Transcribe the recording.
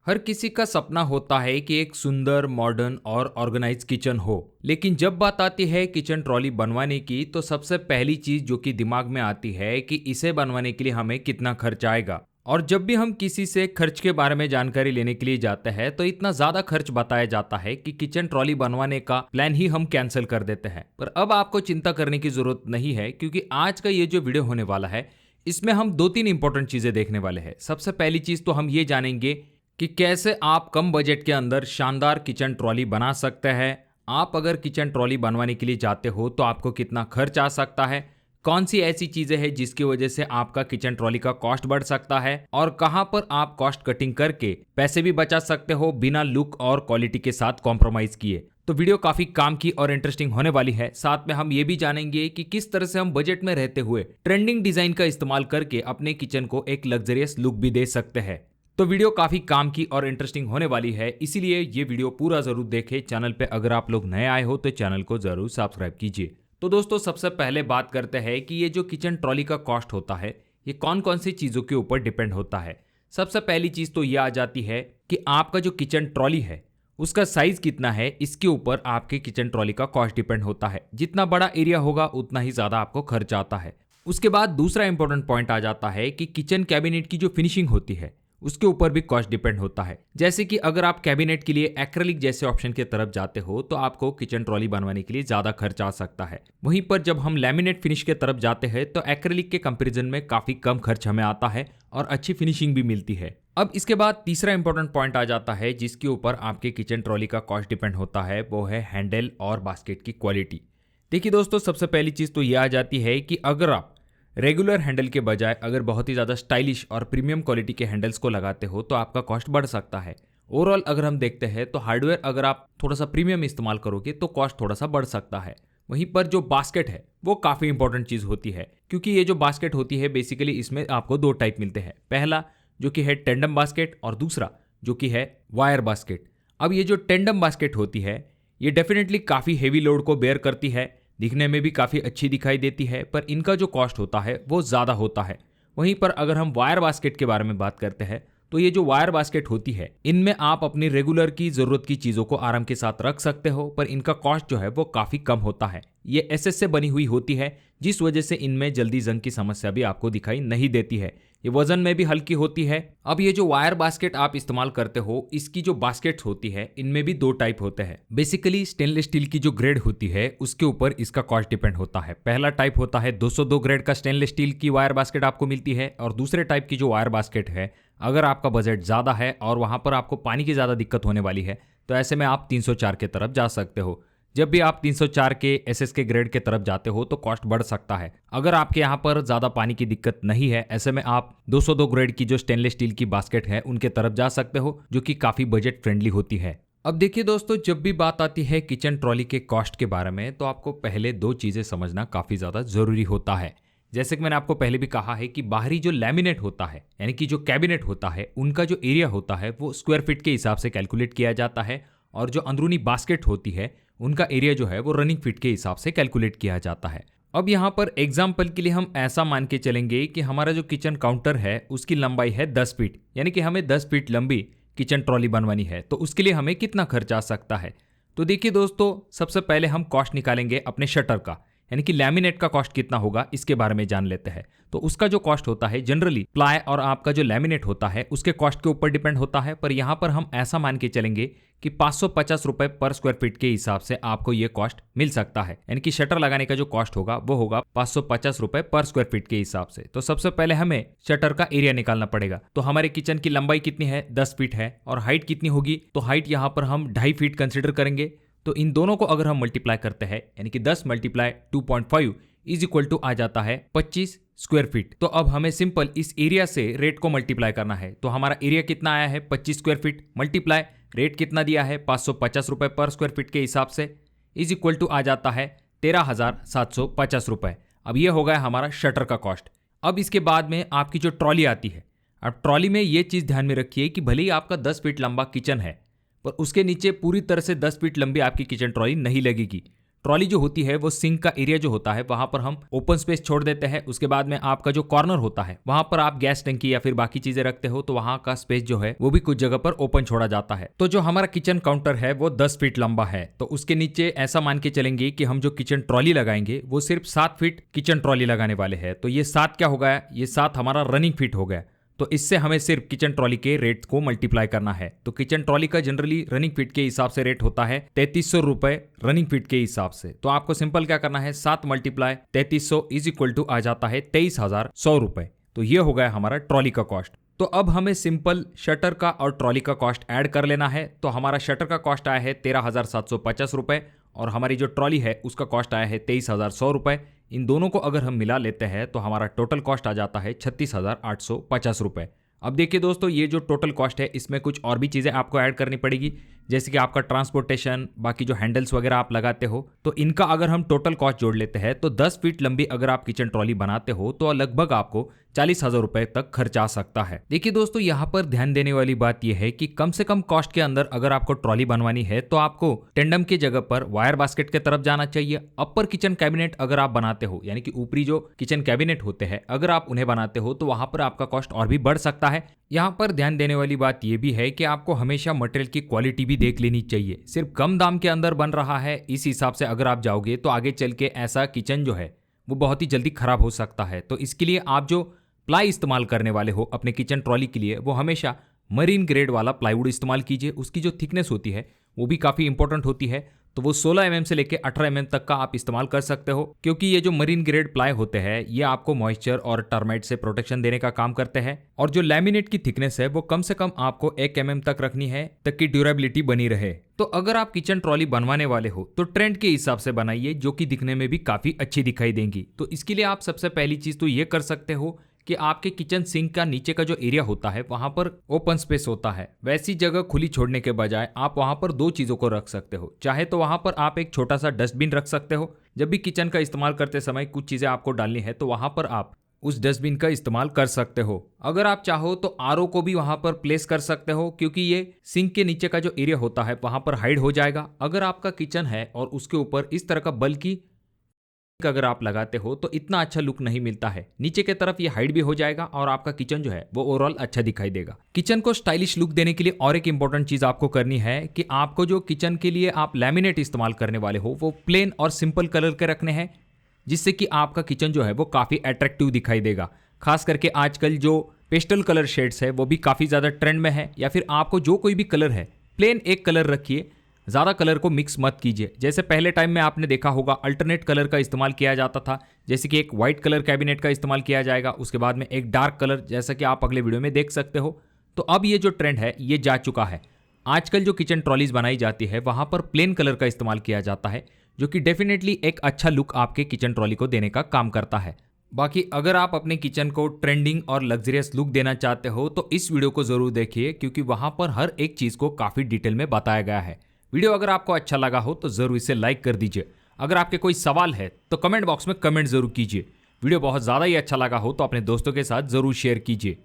हर किसी का सपना होता है कि एक सुंदर मॉडर्न और ऑर्गेनाइज किचन हो। लेकिन जब बात आती है किचन ट्रॉली बनवाने की तो सबसे पहली चीज जो कि दिमाग में आती है कि इसे बनवाने के लिए हमें कितना खर्च आएगा। और जब भी हम किसी से खर्च के बारे में जानकारी लेने के लिए जाते हैं तो इतना ज्यादा खर्च बताया जाता है कि किचन ट्रॉली बनवाने का प्लान ही हम कैंसिल कर देते हैं। पर अब आपको चिंता करने की जरूरत नहीं है, क्योंकि आज का ये जो वीडियो होने वाला है इसमें हम दो तीन इंपॉर्टेंट चीजें देखने वाले हैं। सबसे पहली चीज तो हम ये जानेंगे कि कैसे आप कम बजट के अंदर शानदार किचन ट्रॉली बना सकते हैं। आप अगर किचन ट्रॉली बनवाने के लिए जाते हो तो आपको कितना खर्च आ सकता है, कौन सी ऐसी चीजें हैं जिसकी वजह से आपका किचन ट्रॉली का कॉस्ट बढ़ सकता है, और कहां पर आप कॉस्ट कटिंग करके पैसे भी बचा सकते हो बिना लुक और क्वालिटी के साथ कॉम्प्रोमाइज किए। तो वीडियो काफी काम की और इंटरेस्टिंग होने वाली है। साथ में हम ये भी जानेंगे कि किस तरह से हम बजट में रहते हुए ट्रेंडिंग डिजाइन का इस्तेमाल करके अपने किचन को एक लग्जरियस लुक भी दे सकते हैं। तो वीडियो काफी काम की और इंटरेस्टिंग होने वाली है, इसीलिए ये वीडियो पूरा जरूर देखें। चैनल पे अगर आप लोग नए आए हो तो चैनल को जरूर सब्सक्राइब कीजिए। तो दोस्तों, सबसे पहले बात करते हैं कि ये जो किचन ट्रॉली का कॉस्ट होता है ये कौन कौन सी चीजों के ऊपर डिपेंड होता है। सबसे पहली चीज तो ये आ जाती है कि आपका जो किचन ट्रॉली है उसका साइज कितना है, इसके ऊपर आपके किचन ट्रॉली का कॉस्ट डिपेंड होता है। जितना बड़ा एरिया होगा उतना ही ज्यादा आपको खर्च आता है। उसके बाद दूसरा इंपॉर्टेंट पॉइंट आ जाता है कि किचन कैबिनेट की जो फिनिशिंग होती है उसके ऊपर भी कॉस्ट डिपेंड होता है। जैसे कि अगर आप कैबिनेट के लिए एक्रेलिक जैसे ऑप्शन की तरफ जाते हो तो आपको किचन ट्रॉली बनवाने के लिए ज्यादा खर्च आ सकता है। वहीं पर जब हम लैमिनेट फिनिश के तरफ जाते हैं तो एक्रेलिक के कंपैरिजन में काफी कम खर्च हमें आता है और अच्छी फिनिशिंग भी मिलती है। अब इसके बाद तीसरा इंपॉर्टेंट पॉइंट आ जाता है जिसके ऊपर आपके किचन ट्रॉली का कॉस्ट डिपेंड होता है, वो है हैंडल और बास्केट की क्वालिटी। देखिए दोस्तों, सबसे पहली चीज तो यह आ जाती है कि अगर आप रेगुलर हैंडल के बजाय अगर बहुत ही ज़्यादा स्टाइलिश और प्रीमियम क्वालिटी के हैंडल्स को लगाते हो तो आपका कॉस्ट बढ़ सकता है। ओवरऑल अगर हम देखते हैं तो हार्डवेयर अगर आप थोड़ा सा प्रीमियम इस्तेमाल करोगे तो कॉस्ट थोड़ा सा बढ़ सकता है। वहीं पर जो बास्केट है वो काफ़ी इंपॉर्टेंट चीज़ होती है, क्योंकि ये जो बास्केट होती है बेसिकली इसमें आपको दो टाइप मिलते हैं। पहला जो कि है टेंडम बास्केट और दूसरा जो कि है वायर बास्केट। अब ये जो टेंडम बास्केट होती है ये डेफिनेटली काफ़ी हेवी लोड को बेयर करती है, दिखने में भी काफ़ी अच्छी दिखाई देती है, पर इनका जो कॉस्ट होता है वो ज़्यादा होता है। वहीं पर अगर हम वायर बास्केट के बारे में बात करते हैं तो ये जो वायर बास्केट होती है इनमें आप अपनी रेगुलर की ज़रूरत की चीज़ों को आराम के साथ रख सकते हो, पर इनका कॉस्ट जो है वो काफ़ी कम होता है। ये एसएस से बनी हुई होती है जिस वजह से इनमें जल्दी जंग की समस्या भी आपको दिखाई नहीं देती है। ये वजन में भी हल्की होती है। अब ये जो वायर बास्केट आप इस्तेमाल करते हो इसकी जो बास्केट होती है इनमें भी दो टाइप होते हैं। बेसिकली स्टेनलेस स्टील की जो ग्रेड होती है उसके ऊपर इसका कॉस्ट डिपेंड होता है। पहला टाइप होता है 202 ग्रेड का स्टेनलेस स्टील की वायर बास्केट आपको मिलती है, और दूसरे टाइप की जो वायर बास्केट है अगर आपका बजट ज़्यादा है और वहाँ पर आपको पानी की ज़्यादा दिक्कत होने वाली है तो ऐसे में आप 304 के तरफ जा सकते हो। जब भी आप 304 के एसएस के ग्रेड के तरफ जाते हो तो कॉस्ट बढ़ सकता है। अगर आपके यहाँ पर ज़्यादा पानी की दिक्कत नहीं है ऐसे में आप 202 ग्रेड की जो स्टेनलेस स्टील की बास्केट है उनके तरफ जा सकते हो, जो कि काफ़ी बजट फ्रेंडली होती है। अब देखिए दोस्तों, जब भी बात आती है किचन ट्रॉली के कॉस्ट के बारे में तो आपको पहले दो चीज़ें समझना काफ़ी ज़्यादा ज़रूरी होता है। जैसे कि मैंने आपको पहले भी कहा है कि बाहरी जो लैमिनेट होता है यानी कि जो कैबिनेट होता है उनका जो एरिया होता है वो स्क्वायर फीट के हिसाब से कैलकुलेट किया जाता है, और जो अंदरूनी बास्केट होती है उनका एरिया जो है वो रनिंग फीट के हिसाब से कैलकुलेट किया जाता है। अब यहाँ पर एग्जाम्पल के लिए हम ऐसा मान के चलेंगे कि हमारा जो किचन काउंटर है उसकी लंबाई है 10 फीट, यानी कि हमें 10 फीट लंबी किचन ट्रॉली बनवानी है, तो उसके लिए हमें कितना खर्च आ सकता है। तो देखिए दोस्तों, सबसे पहले हम कॉस्ट निकालेंगे अपने शटर का, यानी कि लैमिनेट का कॉस्ट कितना होगा इसके बारे में जान लेते हैं। तो उसका जो कॉस्ट होता है जनरली प्लाई और आपका जो लैमिनेट होता है उसके कॉस्ट के ऊपर डिपेंड होता है, पर यहाँ पर हम ऐसा मान के चलेंगे कि 550 रुपए पर स्क्वायर फीट के हिसाब से आपको ये कॉस्ट मिल सकता है। यानी कि शटर लगाने का जो कॉस्ट होगा वो होगा 550 रुपए पर स्क्वायर फीट के हिसाब से। तो सबसे पहले हमें शटर का एरिया निकालना पड़ेगा। तो हमारे किचन की लंबाई कितनी है, 10 फीट है, और हाइट कितनी होगी, तो हाइट यहाँ पर हम 2.5 फीट कंसिडर करेंगे। तो इन दोनों को अगर हम मल्टीप्लाई करते हैं यानी कि 10 मल्टीप्लाई 2.5 इज इक्वल टू आ जाता है 25 स्क्वायर फीट। तो अब हमें सिंपल इस एरिया से रेट को मल्टीप्लाई करना है। तो हमारा एरिया कितना आया है 25 स्क्वायर फीट, मल्टीप्लाई रेट कितना दिया है 550 रुपए पर स्क्वायर फीट के हिसाब से, इज इक्वल टू आ जाता है 13,750 रुपए। अब ये हो गया हमारा शटर का कॉस्ट। अब इसके बाद में आपकी जो ट्रॉली आती है, अब ट्रॉली में ये चीज़ ध्यान में रखिए कि भले ही आपका 10 फीट लंबा किचन है पर उसके नीचे पूरी तरह से 10 फीट लंबी आपकी किचन ट्रॉली नहीं लगेगी। ट्रॉली जो होती है वो सिंक का एरिया जो होता है वहां पर हम ओपन स्पेस छोड़ देते हैं। उसके बाद में आपका जो कॉर्नर होता है वहां पर आप गैस टंकी या फिर बाकी चीजें रखते हो तो वहां का स्पेस जो है वो भी कुछ जगह पर ओपन छोड़ा जाता है। तो जो हमारा किचन काउंटर है वो 10 फीट लंबा है, तो उसके नीचे ऐसा मान के चलेंगे कि हम जो किचन ट्रॉली लगाएंगे वो सिर्फ 7 फीट किचन ट्रॉली लगाने वाले हैं। तो ये 7 क्या हो गया, ये 7 हमारा रनिंग फीट हो गया। तो इससे हमें सिर्फ किचन ट्रॉली के रेट को मल्टीप्लाई करना है। तो किचन ट्रॉली का जनरली रनिंग फीट के हिसाब से रेट होता है 3300 रुपए रनिंग फीट के हिसाब से। तो आपको सिंपल क्या करना है, 7 मल्टीप्लाई 3300 इज इक्वल टू आ जाता है 23,100 रुपए। तो ये हो गया हमारा ट्रॉली का कॉस्ट। तो अब हमें सिंपल शटर का और ट्रॉली का कॉस्ट ऐड कर लेना है। तो हमारा शटर का कॉस्ट आया है 13,750 रुपए और हमारी जो ट्रॉली है उसका कॉस्ट आया है 23,100 रुपए। इन दोनों को अगर हम मिला लेते हैं तो हमारा टोटल कॉस्ट आ जाता है 36,850 रुपए। अब देखिए दोस्तों, ये जो टोटल कॉस्ट है इसमें कुछ और भी चीज़ें आपको ऐड करनी पड़ेगी, जैसे कि आपका ट्रांसपोर्टेशन, बाकी जो हैंडल्स वगैरह आप लगाते हो, तो इनका अगर हम टोटल कॉस्ट जोड़ लेते हैं तो 10 फीट लंबी अगर आप किचन ट्रॉली बनाते हो तो लगभग आपको 40,000 रुपए तक खर्च आ सकता है। देखिए दोस्तों, यहाँ पर ध्यान देने वाली बात यह है कि कम से कम कॉस्ट के अंदर अगर आपको ट्रॉली बनवानी है तो आपको टेंडम की जगह पर वायर बास्केट की तरफ जाना चाहिए। अपर किचन कैबिनेट अगर आप बनाते हो, यानी कि ऊपरी जो किचन कैबिनेट होते हैं अगर आप उन्हें बनाते हो तो वहां पर आपका कॉस्ट और भी बढ़ सकता है। यहाँ पर ध्यान देने वाली बात यह भी है कि आपको हमेशा मटेरियल की क्वालिटी भी देख लेनी चाहिए। सिर्फ कम दाम के अंदर बन रहा है इस हिसाब से अगर आप जाओगे तो आगे चल के ऐसा किचन जो है वो बहुत ही जल्दी खराब हो सकता है। तो इसके लिए आप जो प्लाई इस्तेमाल करने वाले हो अपने किचन ट्रॉली के लिए वो हमेशा मरीन ग्रेड वाला प्लाईवुड इस्तेमाल कीजिए। उसकी जो थिकनेस होती है वो भी काफ़ी इंपॉर्टेंट होती है। तो वो 16 mm से लेकर 18 mm तक का आप इस्तेमाल कर सकते हो, क्योंकि ये जो मरीन ग्रेड प्लाई होते हैं ये आपको मॉइस्चर और टर्माइट से प्रोटेक्शन देने का काम करते हैं। और जो लैमिनेट की थिकनेस है वो कम से कम आपको 1 mm तक रखनी है ताकि ड्यूरेबिलिटी बनी रहे। तो अगर आप किचन ट्रॉली बनवाने वाले हो तो ट्रेंड के हिसाब से बनाइए, जो कि दिखने में भी काफ़ी अच्छी दिखाई देंगी। तो इसके लिए आप सबसे पहली चीज़ तो ये कर सकते हो कि आपके किचन सिंक का नीचे का जो एरिया होता है वहां पर ओपन स्पेस होता है, वैसी जगह खुली छोड़ने के बजाय आप वहां पर 2 चीजों को रख सकते हो। चाहे तो वहां पर आप एक छोटा सा डस्टबिन रख सकते हो, जब भी किचन का इस्तेमाल करते समय कुछ चीजें आपको डालनी है तो वहां पर आप उस डस्टबिन का इस्तेमाल कर सकते हो। अगर आप चाहो तो आरओ को भी वहां पर प्लेस कर सकते हो, क्योंकि ये सिंक के नीचे का जो एरिया होता है वहां पर हाइड हो जाएगा। अगर आपका किचन है और उसके ऊपर इस तरह का बल्कि अगर आप लगाते हो तो इतना अच्छा लुक नहीं मिलता है। नीचे की तरफ ये हाइड भी हो जाएगा और आपका किचन जो है वो ओवरऑल अच्छा दिखाई देगा। किचन को स्टाइलिश लुक देने के लिए और एक इंपॉर्टेंट चीज आपको करनी है कि आपको जो किचन के लिए आप लैमिनेट इस्तेमाल करने वाले हो वो प्लेन और सिंपल कलर के रखने हैं, जिससे कि आपका किचन जो है वो काफी अट्रैक्टिव दिखाई देगा। खास करके आजकल जो पेस्टल कलर शेड्स है वो भी काफी ज्यादा ट्रेंड में है। या फिर आपको जो कोई भी कलर है प्लेन एक कलर रखिए, ज़्यादा कलर को मिक्स मत कीजिए। जैसे पहले टाइम में आपने देखा होगा अल्टरनेट कलर का इस्तेमाल किया जाता था, जैसे कि एक वाइट कलर कैबिनेट का इस्तेमाल किया जाएगा, उसके बाद में एक डार्क कलर, जैसा कि आप अगले वीडियो में देख सकते हो। तो अब ये जो ट्रेंड है ये जा चुका है। आजकल जो किचन ट्रॉलीज बनाई जाती है वहाँ पर प्लेन कलर का इस्तेमाल किया जाता है, जो कि डेफिनेटली एक अच्छा लुक आपके किचन ट्रॉली को देने का काम करता है। बाकी अगर आप अपने किचन को ट्रेंडिंग और लग्जरियस लुक देना चाहते हो तो इस वीडियो को ज़रूर देखिए, क्योंकि वहाँ पर हर एक चीज़ को काफ़ी डिटेल में बताया गया है। वीडियो अगर आपको अच्छा लगा हो तो ज़रूर इसे लाइक कर दीजिए। अगर आपके कोई सवाल है तो कमेंट बॉक्स में कमेंट ज़रूर कीजिए। वीडियो बहुत ज़्यादा ही अच्छा लगा हो तो अपने दोस्तों के साथ ज़रूर शेयर कीजिए।